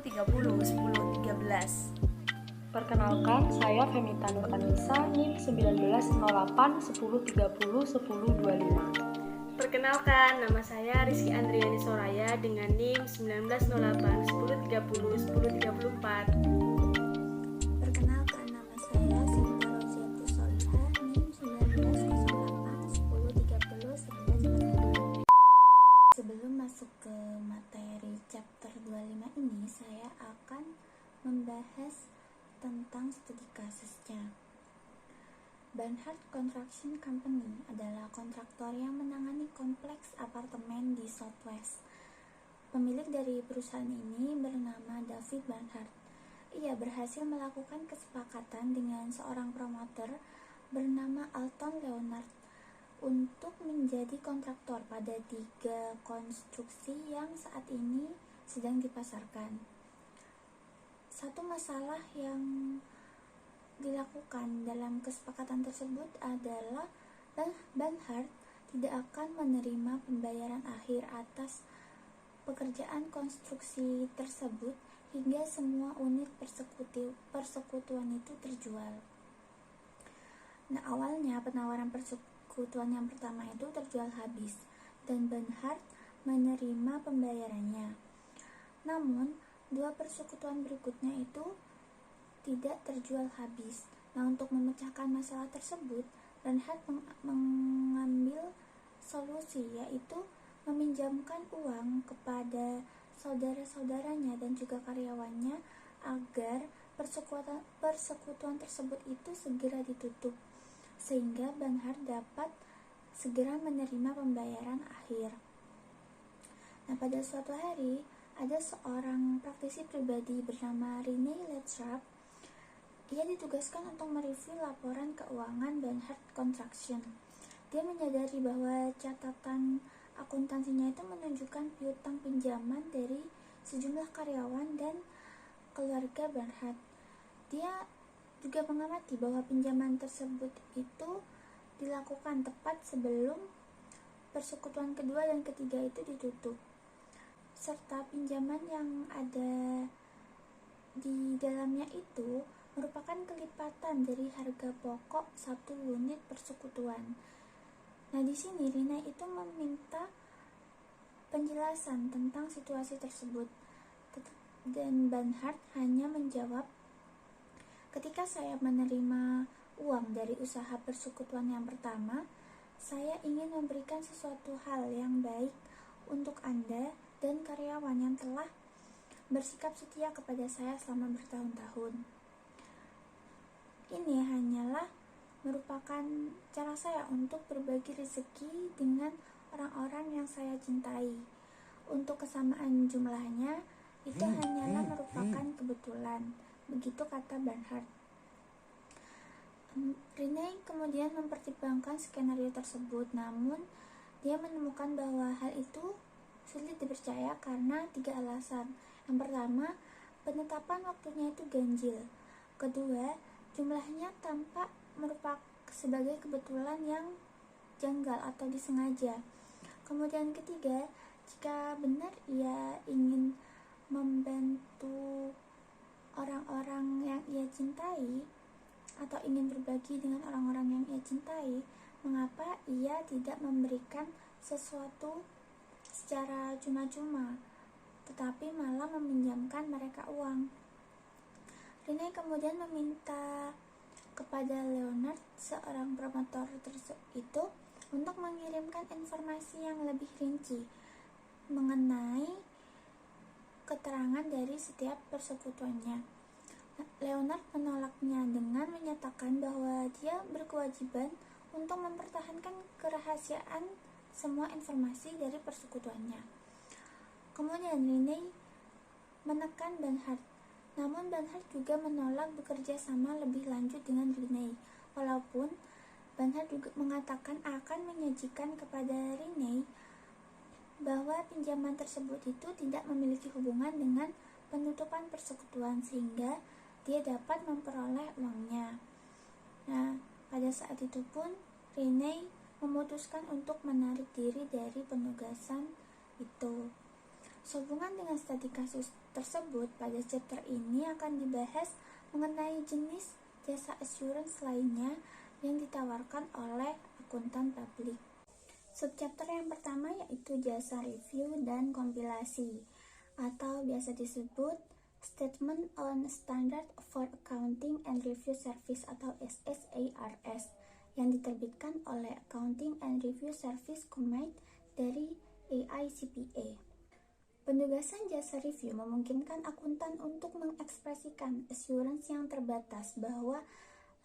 1013. Perkenalkan, saya Femita Nurtanisa, NIM 1908-1030-1025. Perkenalkan, nama saya Rizky Andriani Soraya dengan NIM 1908-1030-1034. Perkenalkan, nama saya Sinta Roziati Solihah, NIM 1908-1030-1145. Sebelum masuk ke materi chapter 25 ini, saya akan membahas tentang studi kasusnya. Bernhard Construction Company adalah kontraktor yang menangani kompleks apartemen di Southwest. Pemilik dari perusahaan ini bernama David Bernhard. Ia berhasil melakukan kesepakatan dengan seorang promotor bernama Alton Leonard untuk menjadi kontraktor pada 3 konstruksi yang saat ini sedang dipasarkan. Satu masalah yang dilakukan dalam kesepakatan tersebut adalah Bernhard tidak akan menerima pembayaran akhir atas pekerjaan konstruksi tersebut hingga semua unit persekutuan itu terjual. Nah, awalnya penawaran persekutuan yang pertama itu terjual habis dan Bernhard menerima pembayarannya. Namun 2 persekutuan berikutnya itu tidak terjual habis. Nah, untuk memecahkan masalah tersebut, Bernhard mengambil solusi, yaitu meminjamkan uang kepada saudara-saudaranya dan juga karyawannya agar persekutuan tersebut itu segera ditutup, sehingga Bernhard dapat segera menerima pembayaran akhir. Nah, pada suatu hari ada seorang praktisi pribadi bernama Rene Letrap. Ia ditugaskan untuk mereview laporan keuangan Bernhard Construction. Dia menyadari bahwa catatan akuntansinya itu menunjukkan piutang pinjaman dari sejumlah karyawan dan keluarga Bernhard. Dia juga mengamati bahwa pinjaman tersebut itu dilakukan tepat sebelum persekutuan kedua dan ketiga itu ditutup, serta pinjaman yang ada di dalamnya itu merupakan kelipatan dari harga pokok 1 unit persekutuan. Nah, di sini Rina itu meminta penjelasan tentang situasi tersebut, dan Bernhard hanya menjawab, "Ketika saya menerima uang dari usaha persekutuan yang pertama, saya ingin memberikan sesuatu hal yang baik untuk Anda dan karyawan yang telah bersikap setia kepada saya selama bertahun-tahun. Ini hanyalah merupakan cara saya untuk berbagi rezeki dengan orang-orang yang saya cintai. Untuk kesamaan jumlahnya, itu hanyalah merupakan kebetulan." Begitu kata Bernhard. Rene kemudian mempertimbangkan skenario tersebut, namun dia menemukan bahwa hal itu sulit dipercaya karena 3 alasan. Yang pertama, penetapan waktunya itu ganjil. Kedua, jumlahnya tampak merupakan sebagai kebetulan yang janggal atau disengaja. Kemudian ketiga, jika benar ia ingin membantu orang-orang yang ia cintai atau ingin berbagi dengan orang-orang yang ia cintai, mengapa ia tidak memberikan sesuatu secara cuma-cuma, tetapi malah meminjamkan mereka uang. Rene kemudian meminta kepada Leonard, seorang promotor itu, untuk mengirimkan informasi yang lebih rinci mengenai keterangan dari setiap persekutuannya. Leonard menolaknya dengan menyatakan bahwa dia berkewajiban untuk mempertahankan kerahasiaan semua informasi dari persekutuannya. Kemudian Rene menekan Bernhard, namun Bernhard juga menolak bekerja sama lebih lanjut dengan Rene, walaupun Bernhard juga mengatakan akan menyajikan kepada Rene bahwa pinjaman tersebut itu tidak memiliki hubungan dengan penutupan persekutuan sehingga dia dapat memperoleh uangnya. Nah, pada saat itu pun Rene memutuskan untuk menarik diri dari penugasan itu. Sehubungan dengan studi kasus tersebut, pada chapter ini akan dibahas mengenai jenis jasa assurance lainnya yang ditawarkan oleh akuntan publik. Subchapter yang pertama yaitu jasa review dan kompilasi, atau biasa disebut Statement on Standard for Accounting and Review Service atau SSARS, yang diterbitkan oleh Accounting and Review Service Committee dari AICPA. Penugasan jasa review memungkinkan akuntan untuk mengekspresikan assurance yang terbatas bahwa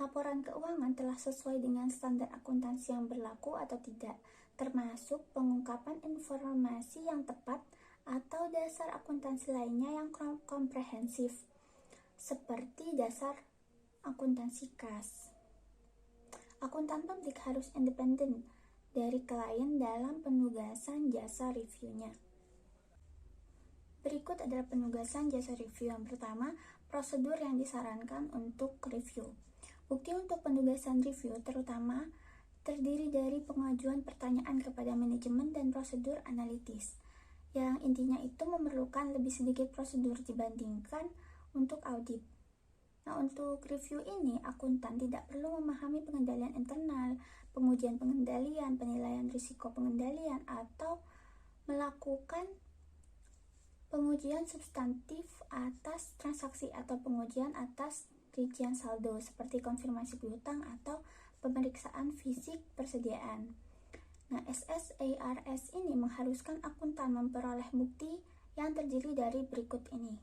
laporan keuangan telah sesuai dengan standar akuntansi yang berlaku atau tidak, termasuk pengungkapan informasi yang tepat atau dasar akuntansi lainnya yang komprehensif, seperti dasar akuntansi kas. Akuntan publik harus independen dari klien dalam penugasan jasa reviewnya. Berikut adalah penugasan jasa review. Yang pertama, prosedur yang disarankan untuk review. Bukti untuk penugasan review terutama terdiri dari pengajuan pertanyaan kepada manajemen dan prosedur analitis, yang intinya itu memerlukan lebih sedikit prosedur dibandingkan untuk audit. Nah, untuk review ini, akuntan tidak perlu memahami pengendalian internal, pengujian pengendalian, penilaian risiko pengendalian, atau melakukan pengujian substantif atas transaksi atau pengujian atas rincian saldo seperti konfirmasi piutang atau pemeriksaan fisik persediaan. Nah, SSARS ini mengharuskan akuntan memperoleh bukti yang terdiri dari berikut ini.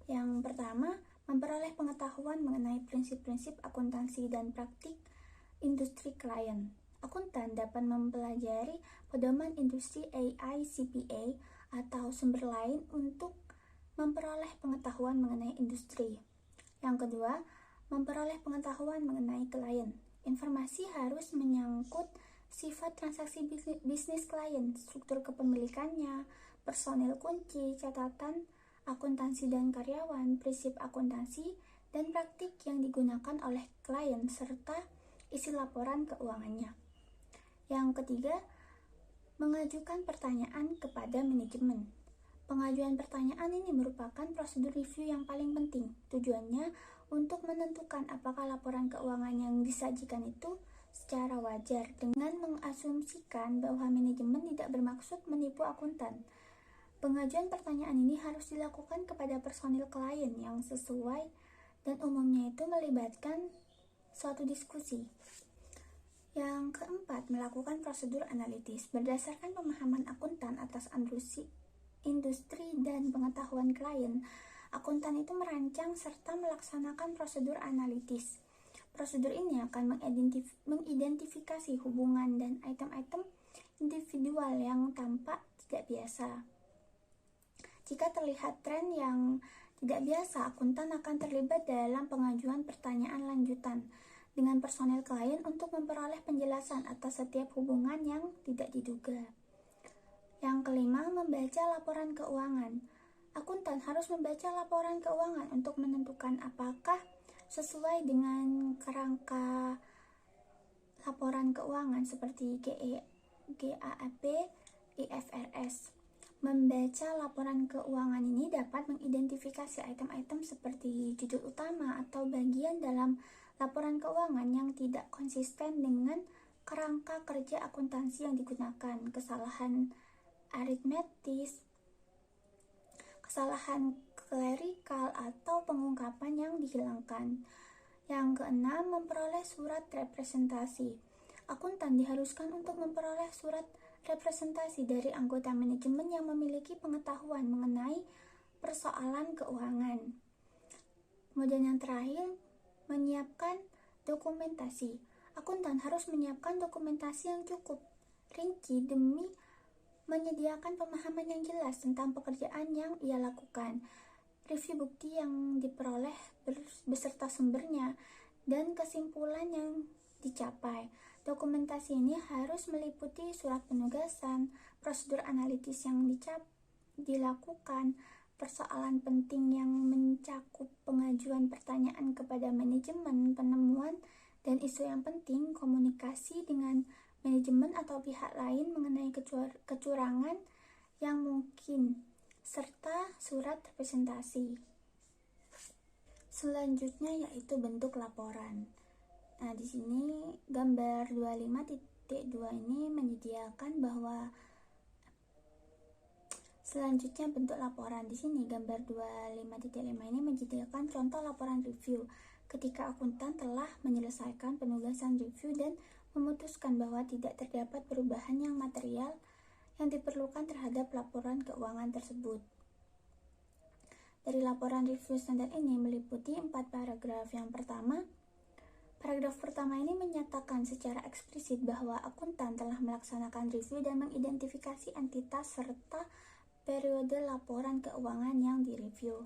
Yang pertama, memperoleh pengetahuan mengenai prinsip-prinsip akuntansi dan praktik industri klien. Akuntan dapat mempelajari pedoman industri AICPA atau sumber lain untuk memperoleh pengetahuan mengenai industri. Yang kedua, memperoleh pengetahuan mengenai klien. Informasi harus menyangkut sifat transaksi bisnis klien, struktur kepemilikannya, personil kunci, catatan akuntansi dan karyawan, prinsip akuntansi, dan praktik yang digunakan oleh klien, serta isi laporan keuangannya. Yang ketiga, mengajukan pertanyaan kepada manajemen. Pengajuan pertanyaan ini merupakan prosedur review yang paling penting. Tujuannya untuk menentukan apakah laporan keuangan yang disajikan itu secara wajar, dengan mengasumsikan bahwa manajemen tidak bermaksud menipu akuntan. Pengajuan pertanyaan ini harus dilakukan kepada personil klien yang sesuai dan umumnya itu melibatkan suatu diskusi. Yang keempat, melakukan prosedur analitis. Berdasarkan pemahaman akuntan atas industri dan pengetahuan klien, akuntan itu merancang serta melaksanakan prosedur analitis. Prosedur ini akan mengidentifikasi hubungan dan item-item individual yang tampak tidak biasa. Jika terlihat tren yang tidak biasa, akuntan akan terlibat dalam pengajuan pertanyaan lanjutan dengan personel klien untuk memperoleh penjelasan atas setiap hubungan yang tidak diduga. Yang kelima, membaca laporan keuangan. Akuntan harus membaca laporan keuangan untuk menentukan apakah sesuai dengan kerangka laporan keuangan seperti GAAP, IFRS. Membaca laporan keuangan ini dapat mengidentifikasi item-item seperti judul utama atau bagian dalam laporan keuangan yang tidak konsisten dengan kerangka kerja akuntansi yang digunakan, kesalahan aritmetis, kesalahan klerikal, atau pengungkapan yang dihilangkan. Yang keenam, memperoleh surat representasi. Akuntan diharuskan untuk memperoleh surat representasi dari anggota manajemen yang memiliki pengetahuan mengenai persoalan keuangan. Kemudian yang terakhir, menyiapkan dokumentasi. Akuntan harus menyiapkan dokumentasi yang cukup rinci demi menyediakan pemahaman yang jelas tentang pekerjaan yang ia lakukan, review bukti yang diperoleh beserta sumbernya, dan kesimpulan yang dicapai. Dokumentasi ini harus meliputi surat penugasan, prosedur analitis yang dilakukan, persoalan penting yang mencakup pengajuan pertanyaan kepada manajemen, penemuan dan isu yang penting, komunikasi dengan manajemen atau pihak lain mengenai kecurangan yang mungkin, serta surat representasi. Selanjutnya yaitu bentuk laporan. Nah, di sini gambar 25.2 ini menyediakan bahwa selanjutnya bentuk laporan. Di sini gambar 25.5 ini menyediakan contoh laporan review ketika akuntan telah menyelesaikan penugasan review dan memutuskan bahwa tidak terdapat perubahan yang material yang diperlukan terhadap laporan keuangan tersebut. Dari laporan review standar ini meliputi 4 paragraf. Yang pertama, paragraf pertama ini menyatakan secara eksplisit bahwa akuntan telah melaksanakan review dan mengidentifikasi entitas serta periode laporan keuangan yang direview.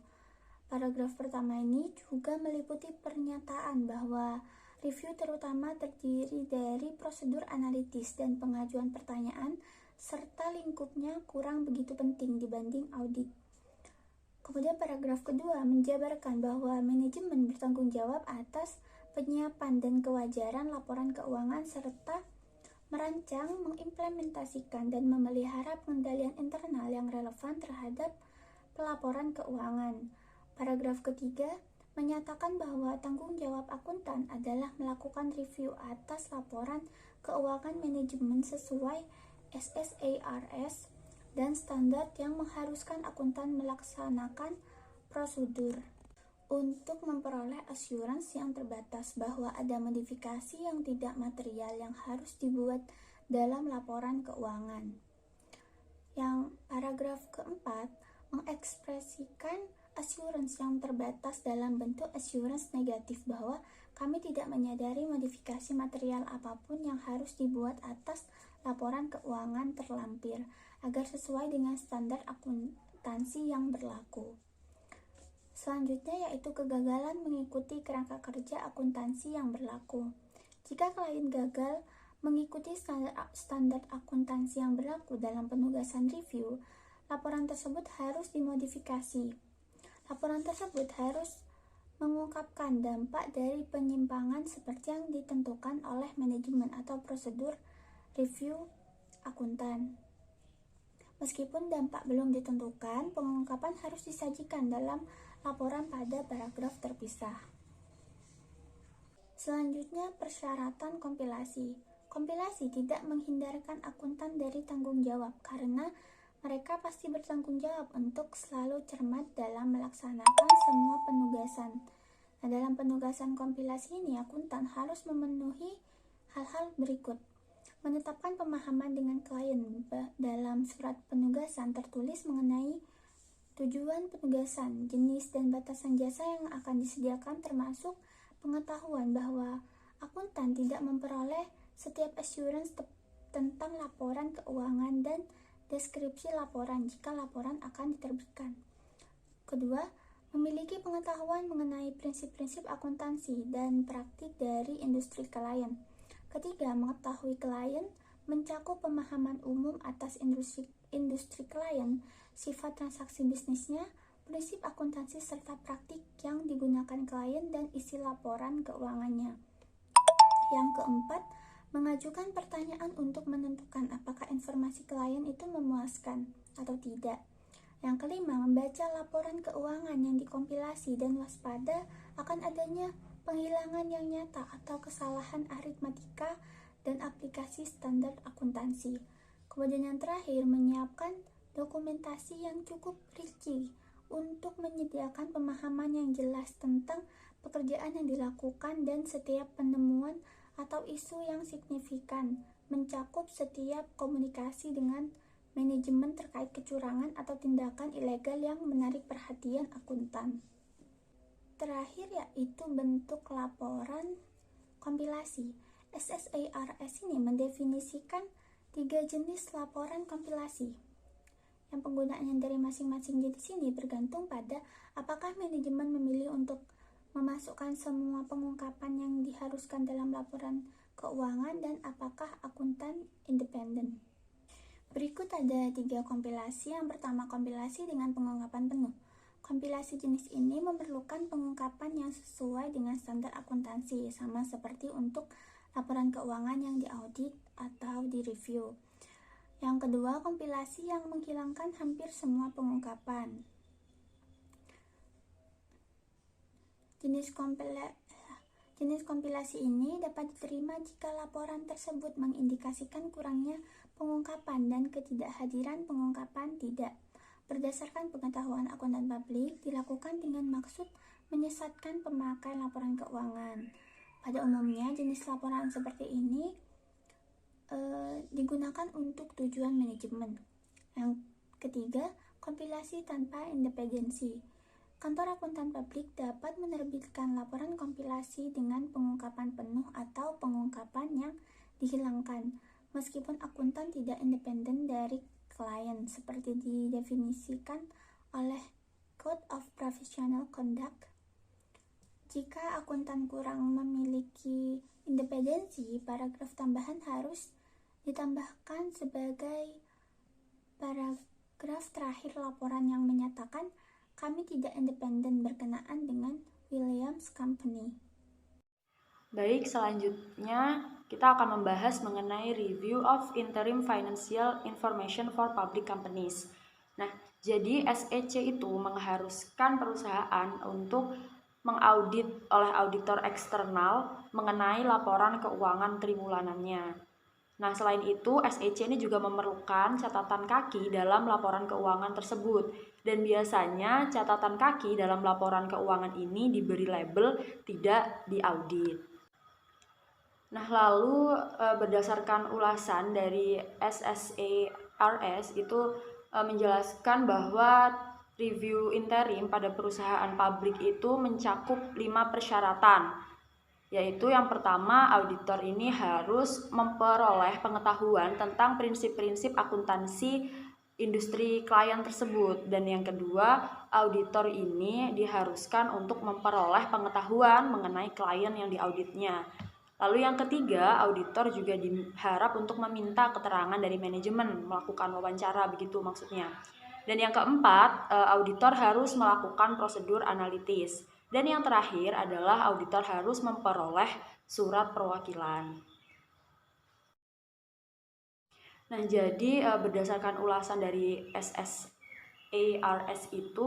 Paragraf pertama ini juga meliputi pernyataan bahwa review terutama terdiri dari prosedur analitis dan pengajuan pertanyaan serta lingkupnya kurang begitu penting dibanding audit. Kemudian paragraf kedua menjabarkan bahwa manajemen bertanggung jawab atas penyiapan dan kewajaran laporan keuangan serta merancang, mengimplementasikan, dan memelihara pengendalian internal yang relevan terhadap pelaporan keuangan. Paragraf ketiga menyatakan bahwa tanggung jawab akuntan adalah melakukan review atas laporan keuangan manajemen sesuai SSARS dan standar yang mengharuskan akuntan melaksanakan prosedur untuk memperoleh assurance yang terbatas bahwa ada modifikasi yang tidak material yang harus dibuat dalam laporan keuangan. Yang paragraf keempat mengekspresikan assurance yang terbatas dalam bentuk assurance negatif bahwa kami tidak menyadari modifikasi material apapun yang harus dibuat atas laporan keuangan terlampir agar sesuai dengan standar akuntansi yang berlaku. Selanjutnya yaitu kegagalan mengikuti kerangka kerja akuntansi yang berlaku. Jika klien gagal mengikuti standar akuntansi yang berlaku dalam penugasan review, laporan tersebut harus dimodifikasi. Laporan tersebut harus mengungkapkan dampak dari penyimpangan seperti yang ditentukan oleh manajemen atau prosedur review akuntan. Meskipun dampak belum ditentukan, pengungkapan harus disajikan dalam laporan pada paragraf terpisah. Selanjutnya, persyaratan kompilasi. Kompilasi tidak menghindarkan akuntan dari tanggung jawab karena mereka pasti bertanggung jawab untuk selalu cermat dalam melaksanakan semua penugasan. Nah, dalam penugasan kompilasi ini, akuntan harus memenuhi hal-hal berikut. Menetapkan pemahaman dengan klien dalam surat penugasan tertulis mengenai tujuan penugasan, jenis dan batasan jasa yang akan disediakan termasuk pengetahuan bahwa akuntan tidak memperoleh setiap assurance tentang laporan keuangan dan deskripsi laporan jika laporan akan diterbitkan. Kedua, memiliki pengetahuan mengenai prinsip-prinsip akuntansi dan praktik dari industri klien. Ketiga, mengetahui klien, mencakup pemahaman umum atas industri klien, sifat transaksi bisnisnya, prinsip akuntansi serta praktik yang digunakan klien dan isi laporan keuangannya. Yang keempat, mengajukan pertanyaan untuk menentukan apakah informasi klien itu memuaskan atau tidak. Yang kelima, membaca laporan keuangan yang dikompilasi dan waspada akan adanya penghilangan yang nyata atau kesalahan aritmatika dan aplikasi standar akuntansi. Kemudian yang terakhir, menyiapkan dokumentasi yang cukup rinci untuk menyediakan pemahaman yang jelas tentang pekerjaan yang dilakukan dan setiap penemuan atau isu yang signifikan, mencakup setiap komunikasi dengan manajemen terkait kecurangan atau tindakan ilegal yang menarik perhatian akuntan. Terakhir yaitu bentuk laporan kompilasi. SSARS ini mendefinisikan 3 jenis laporan kompilasi. Yang penggunaannya dari masing-masing jenis ini bergantung pada apakah manajemen memilih untuk memasukkan semua pengungkapan yang diharuskan dalam laporan keuangan dan apakah akuntan independen. Berikut ada 3 kompilasi. Yang pertama, kompilasi dengan pengungkapan penuh. Kompilasi jenis ini memerlukan pengungkapan yang sesuai dengan standar akuntansi, sama seperti untuk laporan keuangan yang diaudit atau direview. Yang kedua, kompilasi yang menghilangkan hampir semua pengungkapan. Jenis kompilasi ini dapat diterima jika laporan tersebut mengindikasikan kurangnya pengungkapan dan ketidakhadiran pengungkapan tidak. Berdasarkan pengetahuan akuntan publik, dilakukan dengan maksud menyesatkan pemakai laporan keuangan. Pada umumnya, jenis laporan seperti ini digunakan untuk tujuan manajemen. Yang ketiga, kompilasi tanpa independensi. Kantor akuntan publik dapat menerbitkan laporan kompilasi dengan pengungkapan penuh atau pengungkapan yang dihilangkan, meskipun akuntan tidak independen dari klien, seperti didefinisikan oleh Code of Professional Conduct. Jika akuntan kurang memiliki independensi, paragraf tambahan harus ditambahkan sebagai paragraf terakhir laporan yang menyatakan kami tidak independen berkenaan dengan Williams Company. Baik, selanjutnya kita akan membahas mengenai Review of Interim Financial Information for Public Companies. Nah, jadi SEC itu mengharuskan perusahaan untuk mengaudit oleh auditor eksternal mengenai laporan keuangan triwulanannya. Nah, selain itu, SEC ini juga memerlukan catatan kaki dalam laporan keuangan tersebut. Dan biasanya catatan kaki dalam laporan keuangan ini diberi label tidak diaudit. Nah, lalu berdasarkan ulasan dari SSARS itu menjelaskan bahwa review interim pada perusahaan publik itu mencakup 5 persyaratan. Yaitu yang pertama, auditor ini harus memperoleh pengetahuan tentang prinsip-prinsip akuntansi industri klien tersebut. Dan yang kedua, auditor ini diharuskan untuk memperoleh pengetahuan mengenai klien yang diauditnya. Lalu yang ketiga, auditor juga diharap untuk meminta keterangan dari manajemen, melakukan wawancara, begitu maksudnya. Dan yang keempat, auditor harus melakukan prosedur analitis. Dan yang terakhir adalah auditor harus memperoleh surat perwakilan. Nah, jadi berdasarkan ulasan dari SSARS itu,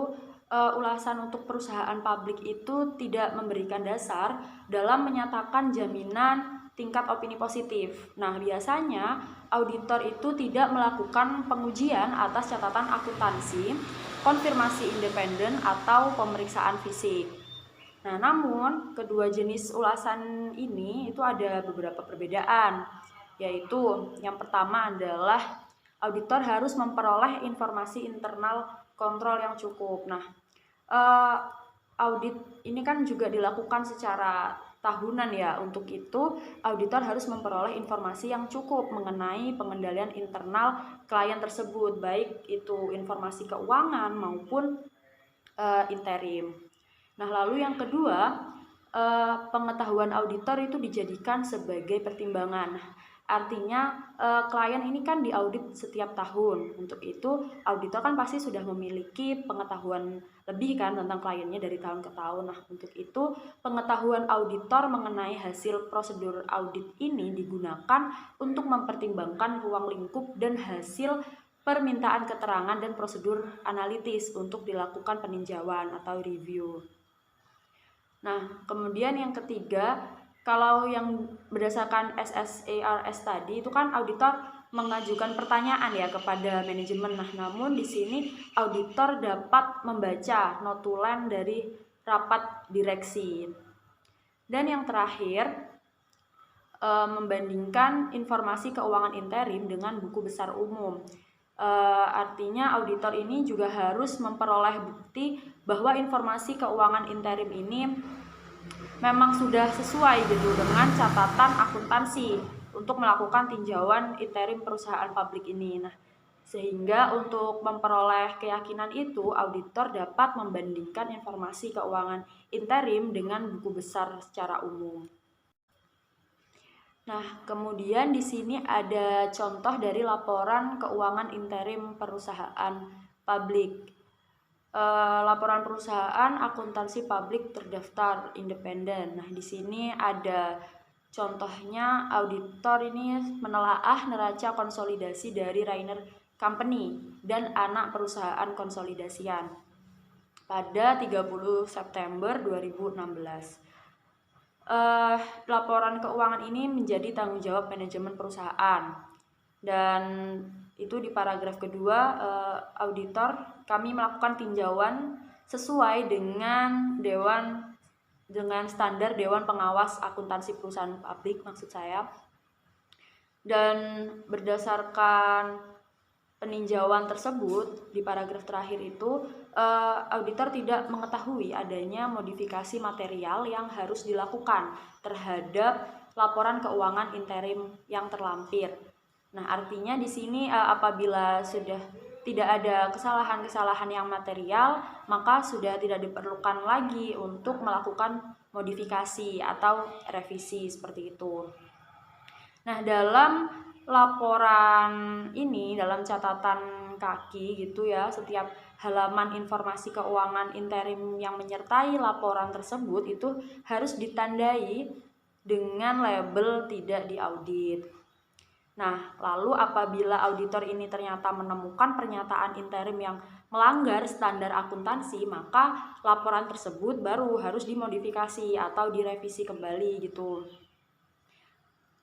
ulasan untuk perusahaan publik itu tidak memberikan dasar dalam menyatakan jaminan tingkat opini positif. Nah, biasanya auditor itu tidak melakukan pengujian atas catatan akuntansi, konfirmasi independen, atau pemeriksaan fisik. Nah, namun kedua jenis ulasan ini itu ada beberapa perbedaan, yaitu yang pertama adalah auditor harus memperoleh informasi internal kontrol yang cukup. Nah, audit ini kan juga dilakukan secara tahunan ya. Untuk itu, auditor harus memperoleh informasi yang cukup mengenai pengendalian internal klien tersebut, baik itu informasi keuangan maupun interim. Nah, lalu yang kedua, pengetahuan auditor itu dijadikan sebagai pertimbangan. Artinya klien ini kan diaudit setiap tahun. Untuk itu auditor kan pasti sudah memiliki pengetahuan lebih kan tentang kliennya dari tahun ke tahun. Nah, untuk itu pengetahuan auditor mengenai hasil prosedur audit ini digunakan untuk mempertimbangkan ruang lingkup dan hasil permintaan keterangan dan prosedur analitis untuk dilakukan peninjauan atau review. Nah, kemudian yang ketiga, kalau yang berdasarkan SSARS tadi itu kan auditor mengajukan pertanyaan ya kepada manajemen. Nah, namun di sini auditor dapat membaca notulen dari rapat direksi. Dan yang terakhir, membandingkan informasi keuangan interim dengan buku besar umum. Artinya auditor ini juga harus memperoleh bukti bahwa informasi keuangan interim ini memang sudah sesuai gitu dengan catatan akuntansi untuk melakukan tinjauan interim perusahaan publik ini. Nah, sehingga untuk memperoleh keyakinan itu, auditor dapat membandingkan informasi keuangan interim dengan buku besar secara umum. Nah, kemudian di sini ada contoh dari laporan keuangan interim perusahaan publik. Laporan perusahaan akuntansi publik terdaftar independen. Nah, di sini ada Contohnya, auditor ini menelaah neraca konsolidasi dari Rainer Company dan anak perusahaan konsolidasian pada 30 September 2016. Laporan keuangan ini menjadi tanggung jawab manajemen perusahaan. Dan itu di paragraf kedua, auditor kami melakukan tinjauan sesuai dengan standar Dewan Pengawas Akuntansi Perusahaan Publik maksud saya. Dan berdasarkan peninjauan tersebut di paragraf terakhir itu, auditor tidak mengetahui adanya modifikasi material yang harus dilakukan terhadap laporan keuangan interim yang terlampir. Nah, artinya di sini apabila sudah tidak ada kesalahan-kesalahan yang material, maka sudah tidak diperlukan lagi untuk melakukan modifikasi atau revisi seperti itu. Nah, dalam laporan ini, dalam catatan kaki gitu ya, setiap halaman informasi keuangan interim yang menyertai laporan tersebut itu harus ditandai dengan label tidak diaudit. Nah, lalu apabila auditor ini ternyata menemukan pernyataan interim yang melanggar standar akuntansi, maka laporan tersebut baru harus dimodifikasi atau direvisi kembali gitu.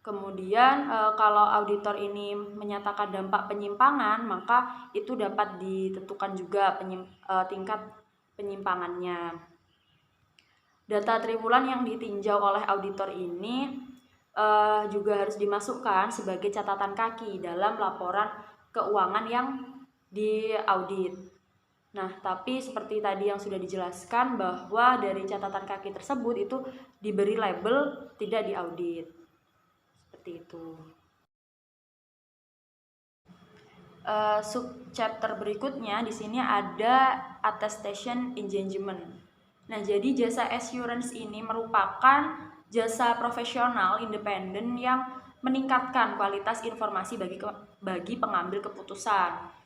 Kemudian kalau auditor ini menyatakan dampak penyimpangan, maka itu dapat ditentukan juga tingkat penyimpangannya. Data triwulan yang ditinjau oleh auditor ini juga harus dimasukkan sebagai catatan kaki dalam laporan keuangan yang diaudit. Nah, tapi seperti tadi yang sudah dijelaskan bahwa dari catatan kaki tersebut itu diberi label tidak diaudit. Seperti itu. Subchapter berikutnya di sini ada attestation engagement. Nah, jadi jasa assurance ini merupakan jasa profesional independen yang meningkatkan kualitas informasi bagi pengambil keputusan.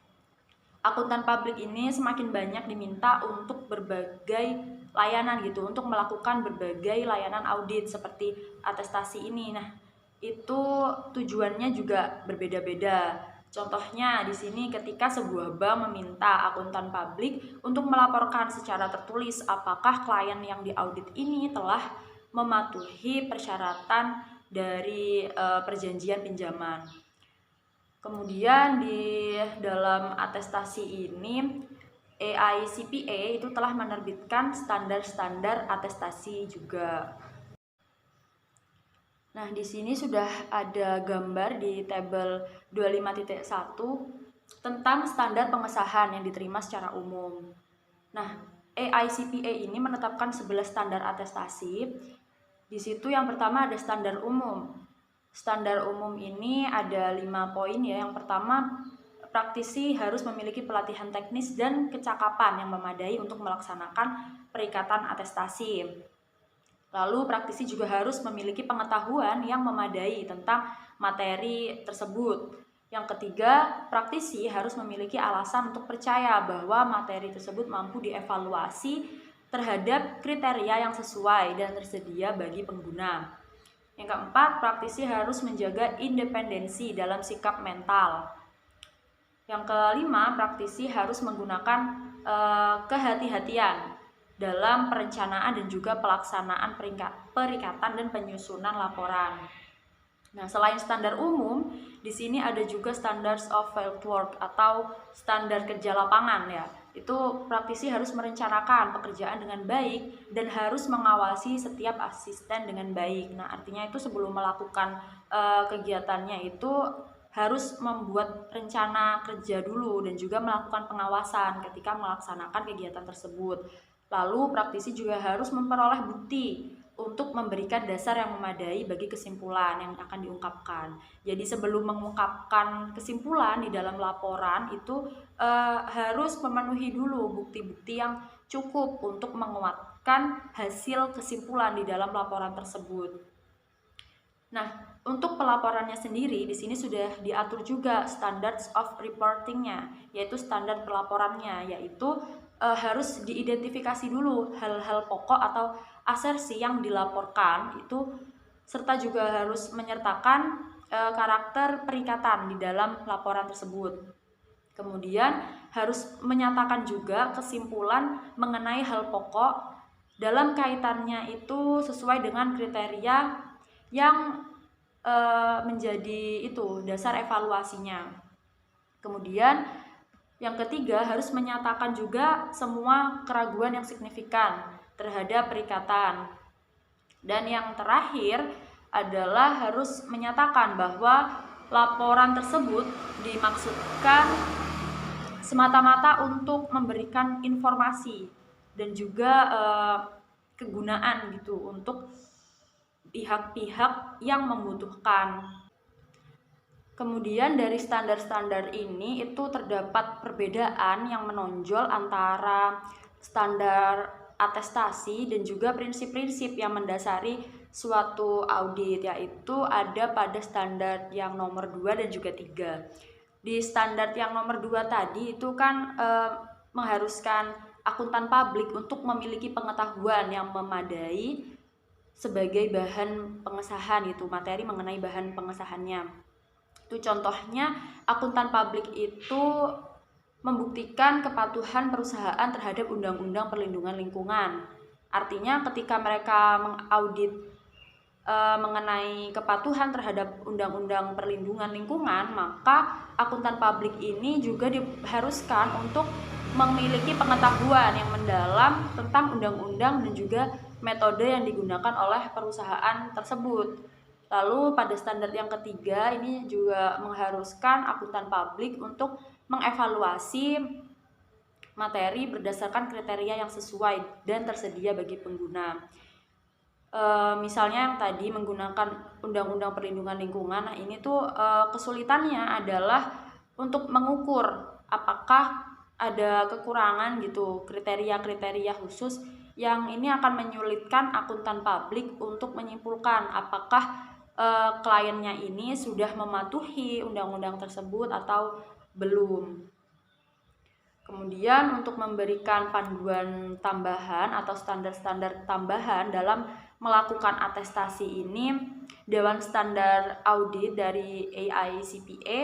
Akuntan publik ini semakin banyak diminta untuk berbagai layanan gitu, untuk melakukan berbagai layanan audit seperti atestasi ini. Nah, itu tujuannya juga berbeda-beda. Contohnya di sini ketika sebuah bank meminta akuntan publik untuk melaporkan secara tertulis apakah klien yang diaudit ini telah mematuhi persyaratan dari perjanjian pinjaman. Kemudian di dalam atestasi ini AICPA itu telah menerbitkan standar-standar atestasi juga. Nah, di sini sudah ada gambar di tabel 25.1 tentang standar pengesahan yang diterima secara umum. Nah, AICPA ini menetapkan 11 standar atestasi. Di situ yang pertama ada standar umum. Standar umum ini ada 5 poin ya. Yang pertama, praktisi harus memiliki pelatihan teknis dan kecakapan yang memadai untuk melaksanakan perikatan atestasi. Lalu praktisi juga harus memiliki pengetahuan yang memadai tentang materi tersebut. Yang ketiga, praktisi harus memiliki alasan untuk percaya bahwa materi tersebut mampu dievaluasi terhadap kriteria yang sesuai dan tersedia bagi pengguna. Yang keempat, praktisi harus menjaga independensi dalam sikap mental. Yang kelima, praktisi harus menggunakan kehati-hatian dalam perencanaan dan juga pelaksanaan perikatan dan penyusunan laporan. Nah, selain standar umum, di sini ada juga standards of field work atau standar kerja lapangan ya. Itu praktisi harus merencanakan pekerjaan dengan baik dan harus mengawasi setiap asisten dengan baik. Nah, artinya itu sebelum melakukan kegiatannya itu harus membuat rencana kerja dulu dan juga melakukan pengawasan ketika melaksanakan kegiatan tersebut. Lalu praktisi juga harus memperoleh bukti untuk memberikan dasar yang memadai bagi kesimpulan yang akan diungkapkan. Jadi sebelum mengungkapkan kesimpulan di dalam laporan itu harus memenuhi dulu bukti-bukti yang cukup untuk menguatkan hasil kesimpulan di dalam laporan tersebut. Nah, untuk pelaporannya sendiri di sini sudah diatur juga standards of reportingnya, yaitu standar pelaporannya, yaitu harus diidentifikasi dulu hal-hal pokok atau asersi yang dilaporkan itu serta juga harus menyertakan karakter perikatan di dalam laporan tersebut. Kemudian harus menyatakan juga kesimpulan mengenai hal pokok dalam kaitannya itu sesuai dengan kriteria yang menjadi itu dasar evaluasinya. Kemudian yang ketiga harus menyatakan juga semua keraguan yang signifikan terhadap perikatan. Dan yang terakhir adalah harus menyatakan bahwa laporan tersebut dimaksudkan semata-mata untuk memberikan informasi dan juga kegunaan gitu untuk pihak-pihak yang membutuhkan. Kemudian dari standar-standar ini itu terdapat perbedaan yang menonjol antara standar atestasi dan juga prinsip-prinsip yang mendasari suatu audit, yaitu ada pada standar yang nomor 2 dan juga 3. Di standar yang nomor 2 tadi itu kan mengharuskan akuntan publik untuk memiliki pengetahuan yang memadai sebagai bahan pengesahan, itu materi mengenai bahan pengesahannya. Itu contohnya akuntan publik itu membuktikan kepatuhan perusahaan terhadap Undang-Undang Perlindungan Lingkungan. Artinya ketika mereka mengaudit mengenai kepatuhan terhadap Undang-Undang Perlindungan Lingkungan, maka akuntan publik ini juga diharuskan untuk memiliki pengetahuan yang mendalam tentang undang-undang dan juga metode yang digunakan oleh perusahaan tersebut. Lalu pada standar yang ketiga ini juga mengharuskan akuntan publik untuk mengevaluasi materi berdasarkan kriteria yang sesuai dan tersedia bagi pengguna. Misalnya yang tadi menggunakan Undang-Undang Perlindungan Lingkungan, nah ini tuh kesulitannya adalah untuk mengukur apakah ada kekurangan gitu, kriteria-kriteria khusus yang ini akan menyulitkan akuntan publik untuk menyimpulkan apakah kliennya ini sudah mematuhi undang-undang tersebut atau belum. Kemudian untuk memberikan panduan tambahan atau standar-standar tambahan dalam melakukan atestasi ini, Dewan Standar Audit dari AICPA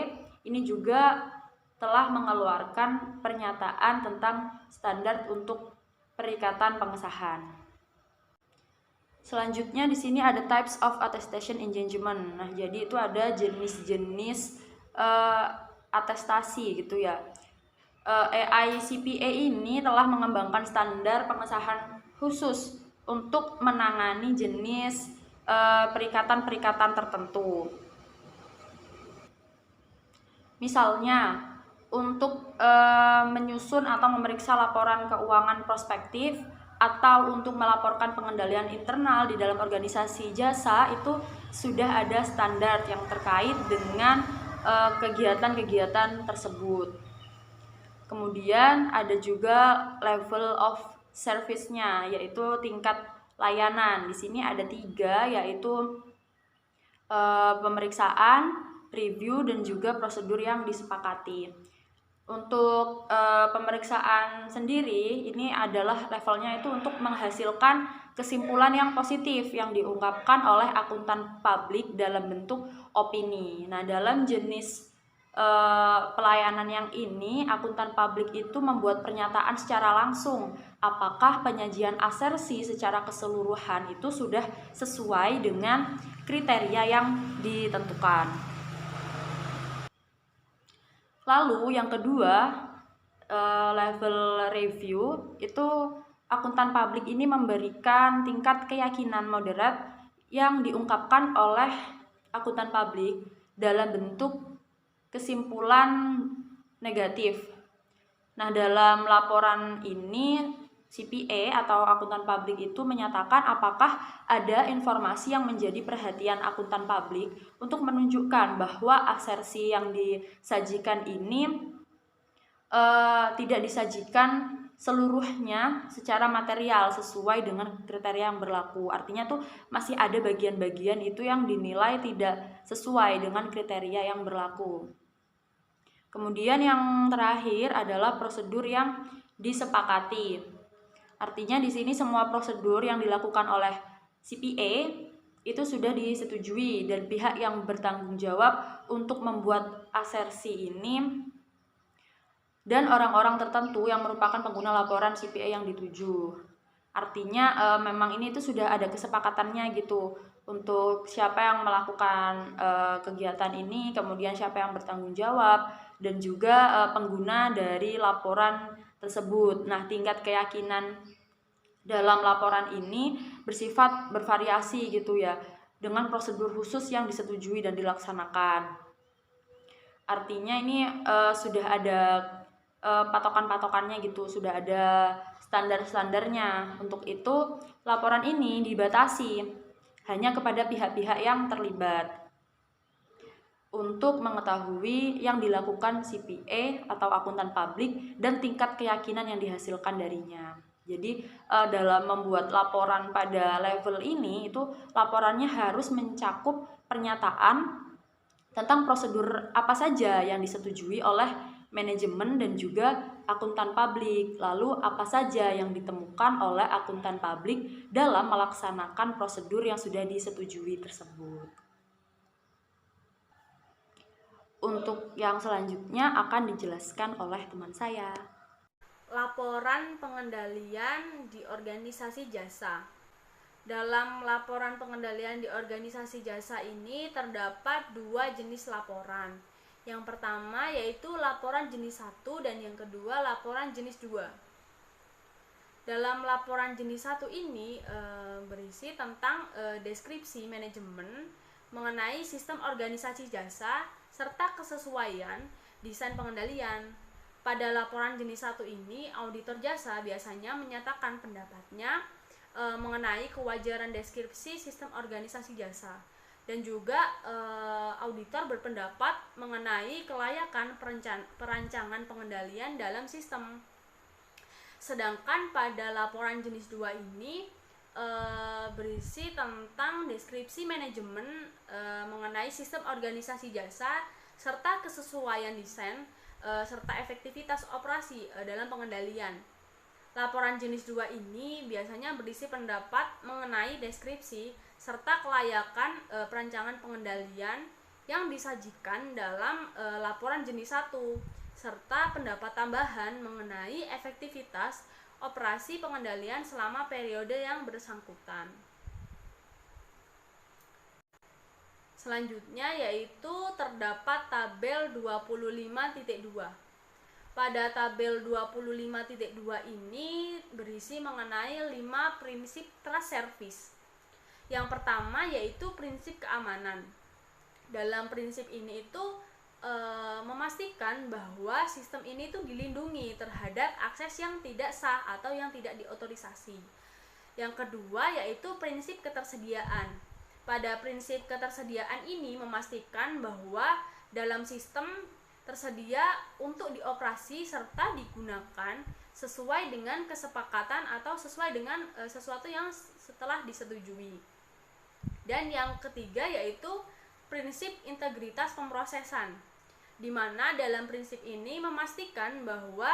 ini juga telah mengeluarkan pernyataan tentang standar untuk perikatan pengesahan. Selanjutnya di sini ada types of attestation engagement. Nah, jadi itu ada jenis-jenis atestasi gitu ya. AICPA ini telah mengembangkan standar pengesahan khusus untuk menangani jenis perikatan-perikatan tertentu. Misalnya, untuk menyusun atau memeriksa laporan keuangan prospektif atau untuk melaporkan pengendalian internal di dalam organisasi jasa, itu sudah ada standar yang terkait dengan kegiatan-kegiatan tersebut. Kemudian ada juga level of service-nya, yaitu tingkat layanan. Di sini ada 3, yaitu pemeriksaan, review, dan juga prosedur yang disepakati. Untuk pemeriksaan sendiri, ini adalah levelnya itu untuk menghasilkan kesimpulan yang positif yang diungkapkan oleh akuntan publik dalam bentuk opini. Nah, dalam jenis pelayanan yang ini, akuntan publik itu membuat pernyataan secara langsung apakah penyajian asersi secara keseluruhan itu sudah sesuai dengan kriteria yang ditentukan. Lalu yang kedua, level review, itu akuntan publik ini memberikan tingkat keyakinan moderat yang diungkapkan oleh akuntan publik dalam bentuk kesimpulan negatif. Nah, dalam laporan ini CPA atau akuntan publik itu menyatakan apakah ada informasi yang menjadi perhatian akuntan publik untuk menunjukkan bahwa asersi yang disajikan ini tidak disajikan seluruhnya secara material sesuai dengan kriteria yang berlaku. Artinya tuh masih ada bagian-bagian itu yang dinilai tidak sesuai dengan kriteria yang berlaku. Kemudian yang terakhir adalah prosedur yang disepakati. Artinya di sini semua prosedur yang dilakukan oleh CPA itu sudah disetujui dan pihak yang bertanggung jawab untuk membuat asersi ini dan orang-orang tertentu yang merupakan pengguna laporan CPA yang dituju. Artinya memang ini itu sudah ada kesepakatannya gitu untuk siapa yang melakukan kegiatan ini, kemudian siapa yang bertanggung jawab dan juga pengguna dari laporan tersebut. Nah, tingkat keyakinan dalam laporan ini bersifat bervariasi gitu ya, dengan prosedur khusus yang disetujui dan dilaksanakan. Artinya ini sudah ada patokan-patokannya gitu, sudah ada standar-standarnya. Untuk itu, laporan ini dibatasi hanya kepada pihak-pihak yang terlibat untuk mengetahui yang dilakukan CPA atau akuntan publik dan tingkat keyakinan yang dihasilkan darinya. Jadi dalam membuat laporan pada level ini itu laporannya harus mencakup pernyataan tentang prosedur apa saja yang disetujui oleh manajemen dan juga akuntan publik. Lalu apa saja yang ditemukan oleh akuntan publik dalam melaksanakan prosedur yang sudah disetujui tersebut. Untuk yang selanjutnya akan dijelaskan oleh teman saya. Laporan pengendalian di organisasi jasa. Dalam laporan pengendalian di organisasi jasa ini terdapat dua jenis laporan. Yang pertama yaitu laporan jenis 1 dan yang kedua laporan jenis 2. Dalam laporan jenis 1 ini berisi tentang deskripsi manajemen mengenai sistem organisasi jasa serta kesesuaian desain pengendalian. Pada laporan jenis 1 ini, auditor jasa biasanya menyatakan pendapatnya mengenai kewajaran deskripsi sistem organisasi jasa. Dan juga auditor berpendapat mengenai kelayakan perancangan pengendalian dalam sistem. Sedangkan pada laporan jenis 2 ini berisi tentang deskripsi manajemen mengenai sistem organisasi jasa serta kesesuaian desain serta efektivitas operasi dalam pengendalian. Laporan jenis 2 ini biasanya berisi pendapat mengenai deskripsi serta kelayakan perancangan pengendalian yang disajikan dalam laporan jenis 1 serta pendapat tambahan mengenai efektivitas operasi pengendalian selama periode yang bersangkutan. Selanjutnya yaitu terdapat tabel 25.2. Pada tabel 25.2 ini berisi mengenai 5 prinsip trust service. Yang pertama yaitu prinsip keamanan. Dalam prinsip ini itu memastikan bahwa sistem ini itu dilindungi terhadap akses yang tidak sah atau yang tidak diotorisasi. Yang kedua yaitu prinsip ketersediaan. Pada prinsip ketersediaan ini memastikan bahwa dalam sistem tersedia untuk dioperasi serta digunakan sesuai dengan kesepakatan atau sesuai dengan sesuatu yang setelah disetujui. Dan yang ketiga yaitu prinsip integritas pemrosesan, di mana dalam prinsip ini memastikan bahwa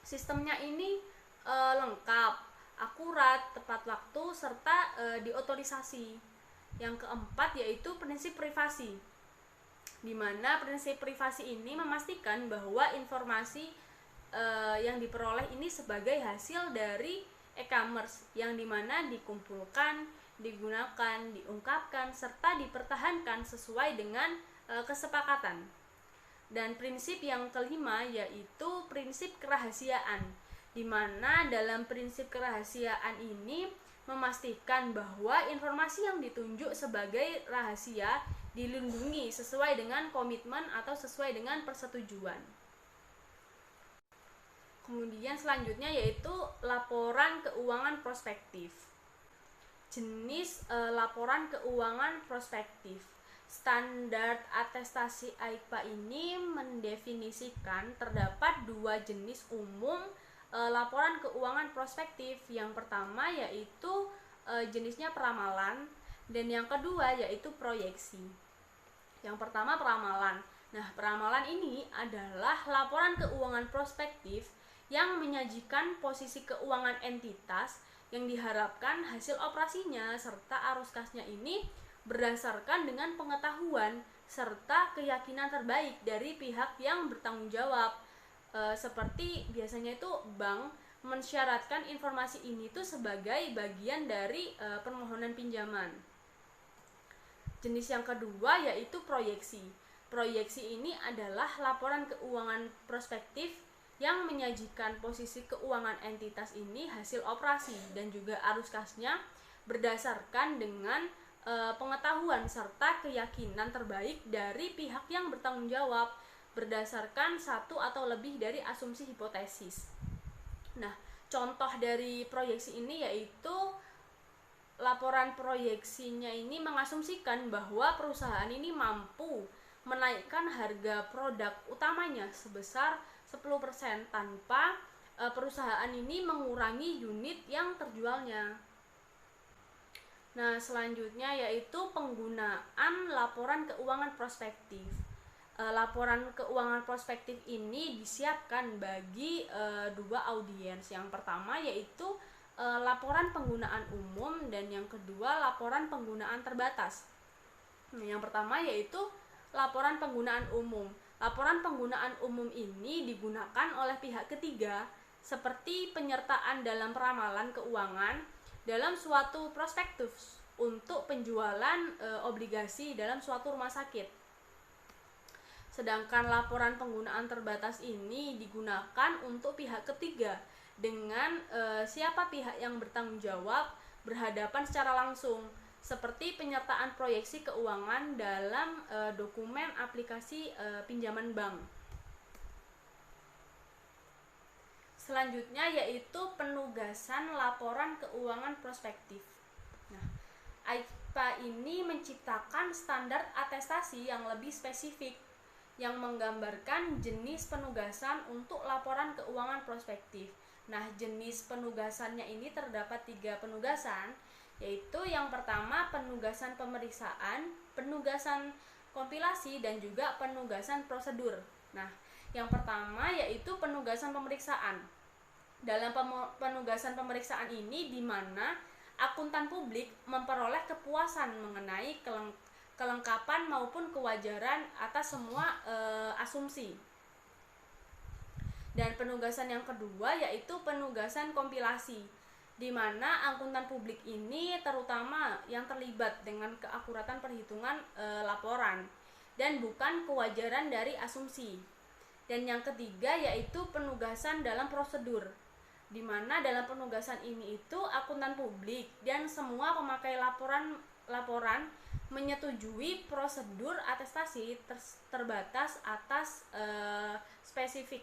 sistemnya ini lengkap, akurat, tepat waktu, serta diotorisasi. Yang keempat yaitu prinsip privasi, di mana prinsip privasi ini memastikan bahwa informasi yang diperoleh ini sebagai hasil dari e-commerce yang dimana dikumpulkan, digunakan, diungkapkan, serta dipertahankan sesuai dengan kesepakatan. Dan prinsip yang kelima yaitu prinsip kerahasiaan, di mana dalam prinsip kerahasiaan ini memastikan bahwa informasi yang ditunjuk sebagai rahasia dilindungi sesuai dengan komitmen atau sesuai dengan persetujuan. Kemudian selanjutnya yaitu laporan keuangan prospektif. Jenis laporan keuangan prospektif. Standar atestasi AIPA ini mendefinisikan terdapat dua jenis umum laporan keuangan prospektif. Yang pertama yaitu jenisnya peramalan dan yang kedua yaitu proyeksi. Yang pertama peramalan. Nah, peramalan ini adalah laporan keuangan prospektif yang menyajikan posisi keuangan entitas yang diharapkan hasil operasinya serta arus kasnya ini berdasarkan dengan pengetahuan serta keyakinan terbaik dari pihak yang bertanggung jawab. Seperti biasanya itu bank mensyaratkan informasi ini tuh sebagai bagian dari permohonan pinjaman. Jenis yang kedua yaitu proyeksi. Proyeksi ini adalah laporan keuangan prospektif yang menyajikan posisi keuangan entitas ini hasil operasi dan juga arus kasnya berdasarkan dengan pengetahuan serta keyakinan terbaik dari pihak yang bertanggung jawab berdasarkan satu atau lebih dari asumsi hipotesis. Nah, contoh dari proyeksi ini yaitu laporan proyeksinya ini mengasumsikan bahwa perusahaan ini mampu menaikkan harga produk utamanya sebesar 10% tanpa perusahaan ini mengurangi unit yang terjualnya. Nah, selanjutnya yaitu penggunaan laporan keuangan prospektif. Laporan keuangan prospektif ini disiapkan bagi dua audiens. Yang pertama yaitu laporan penggunaan umum dan yang kedua laporan penggunaan terbatas. Nah, yang pertama yaitu laporan penggunaan umum. Laporan penggunaan umum ini digunakan oleh pihak ketiga seperti penyertaan dalam peramalan keuangan dalam suatu prospektus untuk penjualan obligasi dalam suatu rumah sakit. Sedangkan laporan penggunaan terbatas ini digunakan untuk pihak ketiga dengan siapa pihak yang bertanggung jawab berhadapan secara langsung, seperti penyertaan proyeksi keuangan dalam dokumen aplikasi pinjaman bank. Selanjutnya yaitu penugasan laporan keuangan prospektif. Nah, AIPA ini menciptakan standar atestasi yang lebih spesifik yang menggambarkan jenis penugasan untuk laporan keuangan prospektif. Nah, jenis penugasannya ini terdapat 3 penugasan, yaitu yang pertama penugasan pemeriksaan, penugasan kompilasi, dan juga penugasan prosedur. Nah, yang pertama yaitu penugasan pemeriksaan. Dalam penugasan pemeriksaan ini di mana akuntan publik memperoleh kepuasan mengenai kelengkapan maupun kewajaran atas semua asumsi. Dan penugasan yang kedua yaitu penugasan kompilasi, di mana akuntan publik ini terutama yang terlibat dengan keakuratan perhitungan laporan dan bukan kewajaran dari asumsi. Dan yang ketiga yaitu penugasan dalam prosedur, di mana dalam penugasan ini itu akuntan publik dan semua pemakai laporan menyetujui prosedur atestasi terbatas atas spesifik.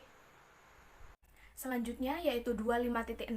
Selanjutnya yaitu 25.6,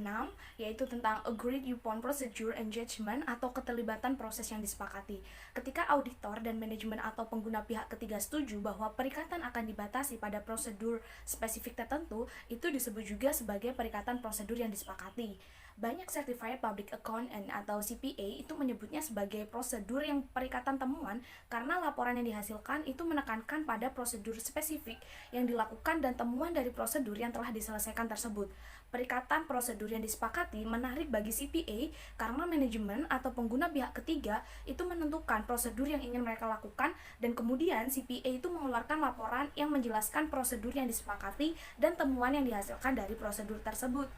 yaitu tentang agreed upon procedure and judgment atau keterlibatan proses yang disepakati. Ketika auditor dan manajemen atau pengguna pihak ketiga setuju bahwa perikatan akan dibatasi pada prosedur spesifik tertentu, itu disebut juga sebagai perikatan prosedur yang disepakati. Banyak Certified Public Accountant atau CPA itu menyebutnya sebagai prosedur yang perikatan temuan karena laporan yang dihasilkan itu menekankan pada prosedur spesifik yang dilakukan dan temuan dari prosedur yang telah diselesaikan tersebut. Perikatan prosedur yang disepakati menarik bagi CPA karena manajemen atau pengguna pihak ketiga itu menentukan prosedur yang ingin mereka lakukan dan kemudian CPA itu mengeluarkan laporan yang menjelaskan prosedur yang disepakati dan temuan yang dihasilkan dari prosedur tersebut.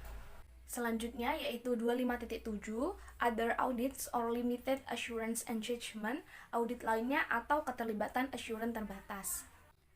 Selanjutnya yaitu 25.7, other audits or limited assurance and judgment, audit lainnya atau keterlibatan assurance terbatas.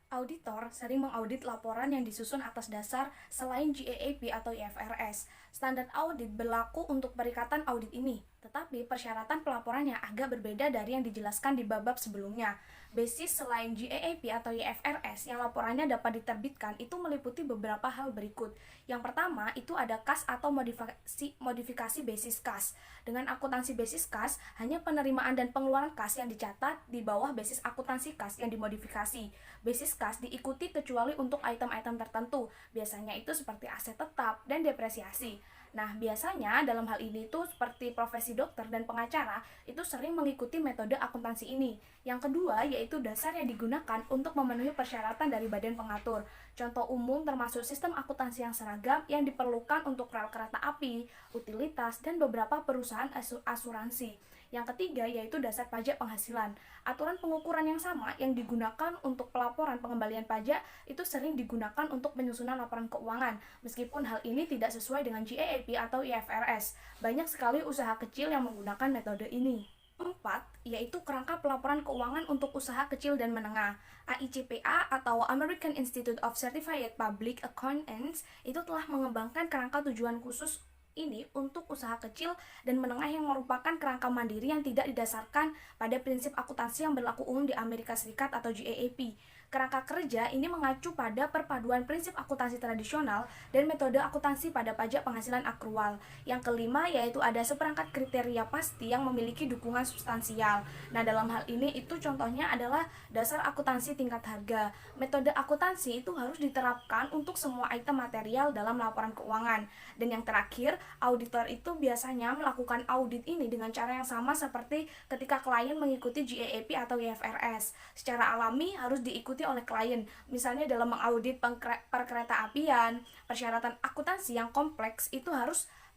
Auditor sering mengaudit laporan yang disusun atas dasar selain GAAP atau IFRS. Standar audit berlaku untuk perikatan audit ini, tetapi persyaratan pelaporannya agak berbeda dari yang dijelaskan di bab sebelumnya. Basis selain GAAP atau IFRS yang laporannya dapat diterbitkan itu meliputi beberapa hal berikut. Yang pertama itu ada kas atau modifikasi basis kas. Dengan akuntansi basis kas, hanya penerimaan dan pengeluaran kas yang dicatat di bawah basis akuntansi kas yang dimodifikasi. Basis kas diikuti kecuali untuk item-item tertentu, biasanya itu seperti aset tetap dan depresiasi. Nah, biasanya dalam hal ini tuh seperti profesi dokter dan pengacara itu sering mengikuti metode akuntansi ini. Yang kedua yaitu dasar yang digunakan untuk memenuhi persyaratan dari badan pengatur. Contoh umum termasuk sistem akuntansi yang seragam yang diperlukan untuk rel kereta api, utilitas, dan beberapa perusahaan asuransi. Yang ketiga yaitu dasar pajak penghasilan. Aturan pengukuran yang sama yang digunakan untuk pelaporan pengembalian pajak itu sering digunakan untuk penyusunan laporan keuangan, meskipun hal ini tidak sesuai dengan GAAP atau IFRS. Banyak sekali usaha kecil yang menggunakan metode ini. 4. Yaitu kerangka pelaporan keuangan untuk usaha kecil dan menengah. AICPA atau American Institute of Certified Public Accountants itu telah mengembangkan kerangka tujuan khusus ini untuk usaha kecil dan menengah yang merupakan kerangka mandiri yang tidak didasarkan pada prinsip akuntansi yang berlaku umum di Amerika Serikat atau GAAP. Kerangka kerja ini mengacu pada perpaduan prinsip akuntansi tradisional dan metode akuntansi pada pajak penghasilan akrual. Yang kelima yaitu ada seperangkat kriteria pasti yang memiliki dukungan substansial. Nah, dalam hal ini itu contohnya adalah dasar akuntansi tingkat harga. Metode akuntansi itu harus diterapkan untuk semua item material dalam laporan keuangan. Dan yang terakhir, auditor itu biasanya melakukan audit ini dengan cara yang sama seperti ketika klien mengikuti GAAP atau IFRS. Secara alami harus diikuti oleh klien, misalnya dalam mengaudit perkereta apian. Persyaratan akuntansi yang kompleks itu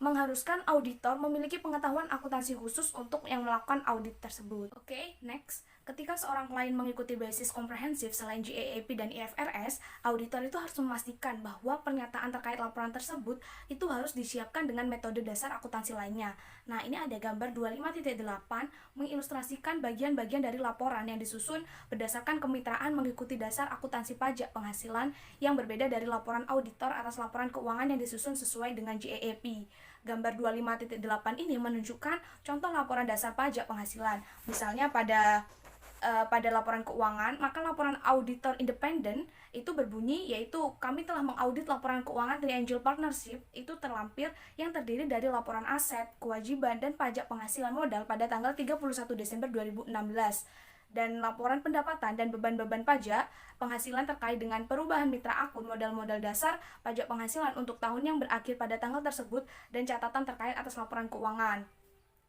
mengharuskan auditor memiliki pengetahuan akuntansi khusus untuk yang melakukan audit tersebut. Oke, next. Ketika seorang klien mengikuti basis komprehensif selain GAAP dan IFRS, auditor itu harus memastikan bahwa pernyataan terkait laporan tersebut itu harus disiapkan dengan metode dasar akuntansi lainnya. Nah, ini ada gambar 25.8 mengilustrasikan bagian-bagian dari laporan yang disusun berdasarkan kemitraan mengikuti dasar akuntansi pajak penghasilan yang berbeda dari laporan auditor atas laporan keuangan yang disusun sesuai dengan GAAP. Gambar 25.8 ini menunjukkan contoh laporan dasar pajak penghasilan. Misalnya pada laporan keuangan, maka laporan auditor independen itu berbunyi yaitu kami telah mengaudit laporan keuangan Triangle Partnership itu terlampir yang terdiri dari laporan aset, kewajiban, dan pajak penghasilan modal pada tanggal 31 Desember 2016. Dan laporan pendapatan dan beban-beban pajak penghasilan terkait dengan perubahan mitra akun modal-modal dasar pajak penghasilan untuk tahun yang berakhir pada tanggal tersebut dan catatan terkait atas laporan keuangan.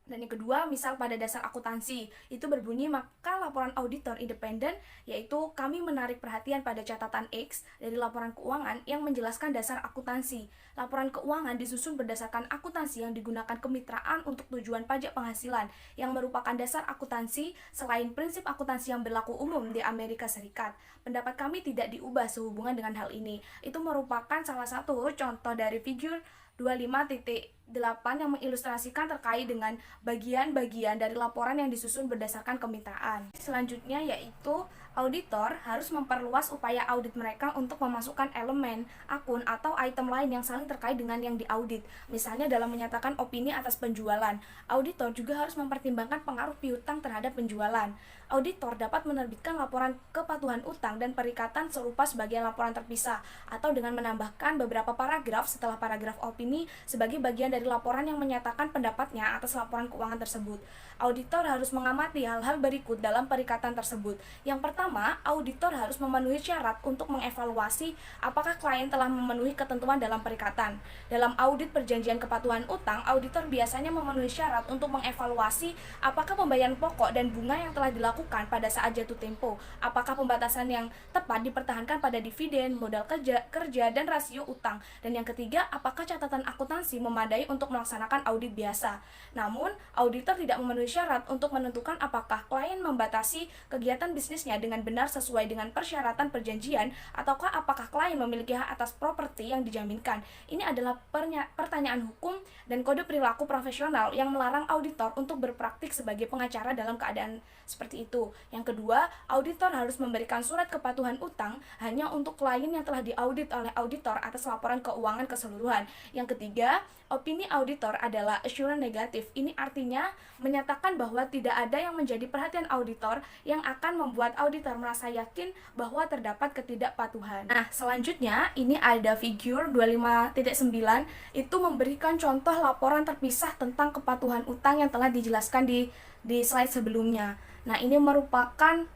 Dan yang kedua, misal pada dasar akuntansi itu berbunyi maka laporan auditor independen yaitu kami menarik perhatian pada catatan X dari laporan keuangan yang menjelaskan dasar akuntansi. Laporan keuangan disusun berdasarkan akuntansi yang digunakan kemitraan untuk tujuan pajak penghasilan yang merupakan dasar akuntansi selain prinsip akuntansi yang berlaku umum di Amerika Serikat. Pendapat kami tidak diubah sehubungan dengan hal ini. Itu merupakan salah satu contoh dari figur 25.8 yang mengilustrasikan terkait dengan bagian-bagian dari laporan yang disusun berdasarkan kemitraan. Selanjutnya yaitu auditor harus memperluas upaya audit mereka untuk memasukkan elemen, akun, atau item lain yang saling terkait dengan yang diaudit. Misalnya dalam menyatakan opini atas penjualan, auditor juga harus mempertimbangkan pengaruh piutang terhadap penjualan. Auditor dapat menerbitkan laporan kepatuhan utang dan perikatan serupa sebagai laporan terpisah, atau dengan menambahkan beberapa paragraf setelah paragraf opini sebagai bagian dari laporan yang menyatakan pendapatnya atas laporan keuangan tersebut. Auditor harus mengamati hal-hal berikut dalam perikatan tersebut. Yang pertama, auditor harus memenuhi syarat untuk mengevaluasi apakah klien telah memenuhi ketentuan dalam perikatan. Dalam audit perjanjian kepatuhan utang, auditor biasanya memenuhi syarat untuk mengevaluasi apakah pembayaran pokok dan bunga yang telah dilakukan pada saat jatuh tempo, apakah pembatasan yang tepat dipertahankan pada dividen, modal kerja, dan rasio utang. Dan yang ketiga, apakah catatan akuntansi memadai untuk melaksanakan audit biasa. Namun, auditor tidak memenuhi syarat untuk menentukan apakah klien membatasi kegiatan bisnisnya dengan benar sesuai dengan persyaratan perjanjian ataukah apakah klien memiliki hak atas properti yang dijaminkan. Ini adalah pertanyaan hukum dan kode perilaku profesional yang melarang auditor untuk berpraktik sebagai pengacara dalam keadaan seperti itu. Yang kedua, auditor harus memberikan surat kepatuhan utang hanya untuk klien yang telah diaudit oleh auditor atas laporan keuangan keseluruhan. Yang ketiga, opini auditor adalah assurance negatif. Ini artinya menyatakan bahwa tidak ada yang menjadi perhatian auditor yang akan membuat auditor merasa yakin bahwa terdapat ketidakpatuhan. Nah, selanjutnya ini ada figur 25.9 itu memberikan contoh laporan terpisah tentang kepatuhan utang yang telah dijelaskan di slide sebelumnya. Nah, ini merupakan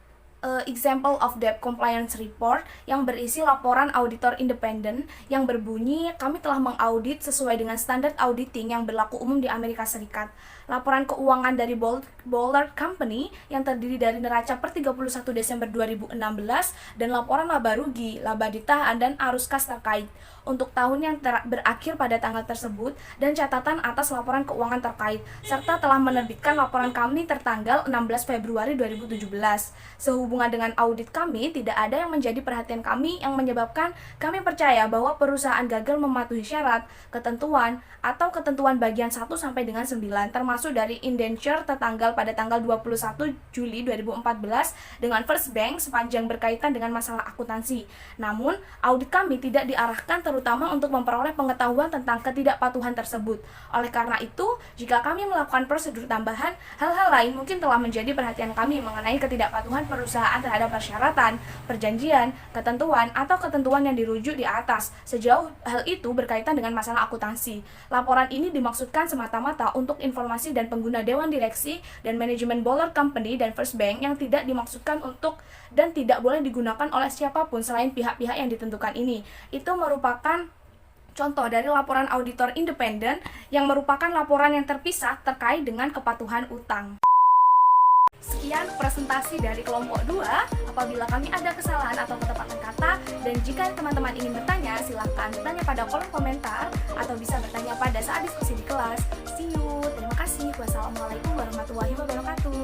example of debt compliance report yang berisi laporan auditor independen yang berbunyi kami telah mengaudit sesuai dengan standar auditing yang berlaku umum di Amerika Serikat. Laporan keuangan dari Bollard Company yang terdiri dari neraca per 31 Desember 2016 dan laporan laba rugi, laba ditahan, dan arus kas terkait untuk tahun yang berakhir pada tanggal tersebut dan catatan atas laporan keuangan terkait, serta telah menerbitkan laporan kami tertanggal 16 Februari 2017. Sehubungan dengan audit kami, tidak ada yang menjadi perhatian kami yang menyebabkan kami percaya bahwa perusahaan gagal mematuhi syarat, ketentuan, atau ketentuan bagian 1 sampai dengan 9, termasuk dari indenture tertanggal pada tanggal 21 Juli 2014 dengan First Bank sepanjang berkaitan dengan masalah akuntansi. Namun, audit kami tidak diarahkan terutama untuk memperoleh pengetahuan tentang ketidakpatuhan tersebut. Oleh karena itu, jika kami melakukan prosedur tambahan, hal-hal lain mungkin telah menjadi perhatian kami mengenai ketidakpatuhan perusahaan terhadap persyaratan, perjanjian, ketentuan, atau ketentuan yang dirujuk di atas, sejauh hal itu berkaitan dengan masalah akuntansi. Laporan ini dimaksudkan semata-mata untuk informasi dan pengguna Dewan Direksi dan Manajemen Bollard Company dan First Bank yang tidak dimaksudkan untuk dan tidak boleh digunakan oleh siapapun selain pihak-pihak yang ditentukan ini. Itu merupakan contoh dari laporan auditor independen yang merupakan laporan yang terpisah terkait dengan kepatuhan utang. Sekian presentasi dari kelompok 2. Apabila kami ada kesalahan atau ketepatan kata, dan jika teman-teman ingin bertanya, silahkan bertanya pada kolom komentar atau bisa bertanya pada saat diskusi di kelas. See you. Terima kasih. Wassalamualaikum warahmatullahi wabarakatuh.